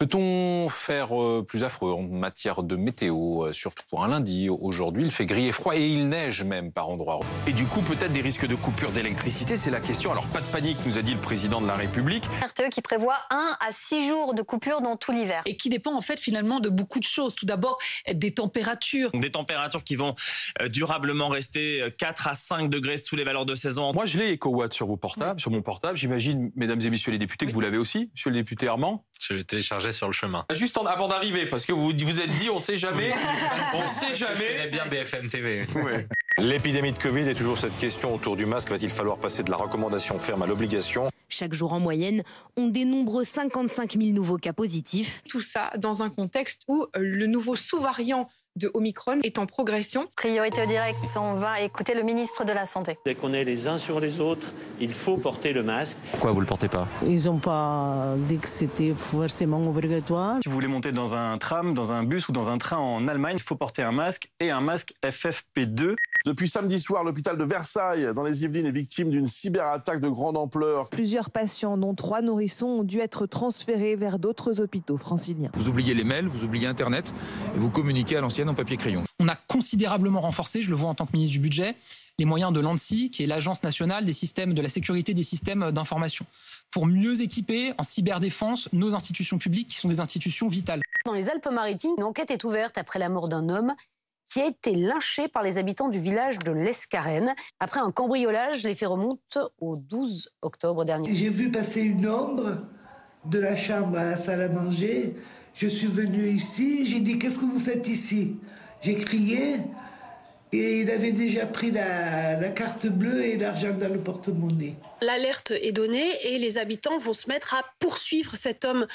Peut-on faire plus affreux en matière de météo, surtout pour un lundi? Aujourd'hui, il fait gris et froid et il neige même par endroits. Et du coup, peut-être des risques de coupure d'électricité, c'est la question. Alors, pas de panique, nous a dit le président de la République. RTE qui prévoit 1 à 6 jours de coupure dans tout l'hiver. Et qui dépend en fait finalement de beaucoup de choses. Tout d'abord, des températures. Des températures qui vont durablement rester 4 à 5 degrés sous les valeurs de saison. Moi, je l'ai EcoWatt sur vos portables, sur mon portable. J'imagine, mesdames et messieurs les députés, que vous l'avez aussi, monsieur le député Armand. Je l'ai téléchargé sur le chemin. Juste avant d'arriver, parce que vous vous êtes dit, on sait jamais, on sait jamais. Je connais bien BFM TV. Ouais. L'épidémie de Covid est toujours cette question autour du masque. Va-t-il falloir passer de la recommandation ferme à l'obligation? Chaque jour en moyenne, on dénombre 55 000 nouveaux cas positifs. Tout ça dans un contexte où le nouveau sous-variant de Omicron est en progression. Priorité au direct, on va écouter le ministre de la Santé. Dès qu'on est les uns sur les autres, il faut porter le masque. Pourquoi vous le portez pas? Ils n'ont pas dit que c'était forcément obligatoire. Si vous voulez monter dans un tram, dans un bus ou dans un train en Allemagne, il faut porter un masque et un masque FFP2. Depuis samedi soir, l'hôpital de Versailles, dans les Yvelines, est victime d'une cyberattaque de grande ampleur. Plusieurs patients, dont 3 nourrissons, ont dû être transférés vers d'autres hôpitaux franciliens. Vous oubliez les mails, vous oubliez Internet, et vous communiquez à l'ancienne en papier-crayon. On a considérablement renforcé, je le vois en tant que ministre du Budget, les moyens de l'ANSSI, qui est l'Agence nationale des systèmes de la sécurité des systèmes d'information, pour mieux équiper en cyberdéfense nos institutions publiques, qui sont des institutions vitales. Dans les Alpes-Maritimes, une enquête est ouverte après la mort d'un homme qui a été lynché par les habitants du village de l'Escarène. Après un cambriolage, les faits remontent au 12 octobre dernier. J'ai vu passer une ombre de la chambre à la salle à manger. Je suis venue ici, j'ai dit « Qu'est-ce que vous faites ici ?» J'ai crié et il avait déjà pris la carte bleue et l'argent dans le porte-monnaie. L'alerte est donnée et les habitants vont se mettre à poursuivre cet homme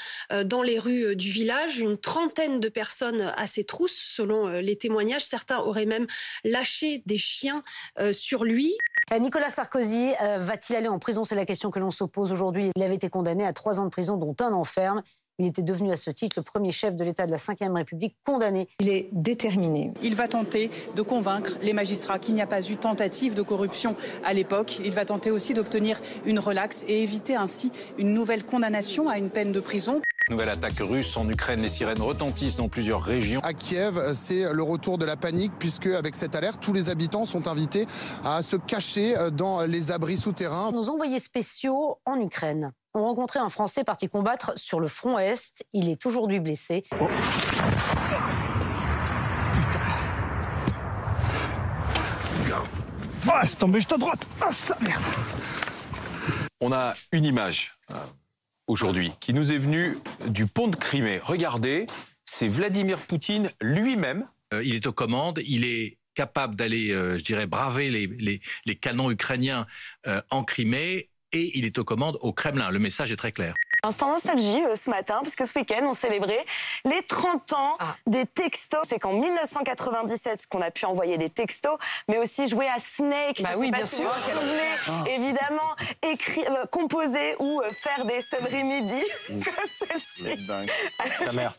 dans les rues du village. Une trentaine de personnes à ses trousses, selon les témoignages. Certains auraient même lâché des chiens sur lui. Nicolas Sarkozy va-t-il aller en prison? C'est la question que l'on se pose aujourd'hui. Il avait été condamné à 3 ans de prison, dont 1 an ferme. Il était devenu à ce titre le premier chef de l'État de la Ve République condamné. Il est déterminé. Il va tenter de convaincre les magistrats qu'il n'y a pas eu tentative de corruption à l'époque. Il va tenter aussi d'obtenir une relaxe et éviter ainsi une nouvelle condamnation à une peine de prison. Nouvelle attaque russe en Ukraine, les sirènes retentissent dans plusieurs régions. À Kiev, c'est le retour de la panique puisque avec cette alerte, tous les habitants sont invités à se cacher dans les abris souterrains. Nos envoyés spéciaux en Ukraine ont rencontré un Français parti combattre sur le front Est. Il est aujourd'hui blessé. Oh. Ah, c'est tombé juste à droite. Ah, ça, merde. On a une image aujourd'hui qui nous est venue du pont de Crimée. Regardez, c'est Vladimir Poutine lui-même. Il est aux commandes, il est capable d'aller, je dirais, braver les canons ukrainiens en Crimée. Et il est aux commandes au Kremlin. Le message est très clair. Instant nostalgie ce matin, puisque ce week-end, on célébrait les 30 ans des textos. C'est qu'en 1997 qu'on a pu envoyer des textos, mais aussi jouer à Snake. Bah oui, bien sûr. Évidemment, composer ou faire des sonneries midi. C'est ta mère.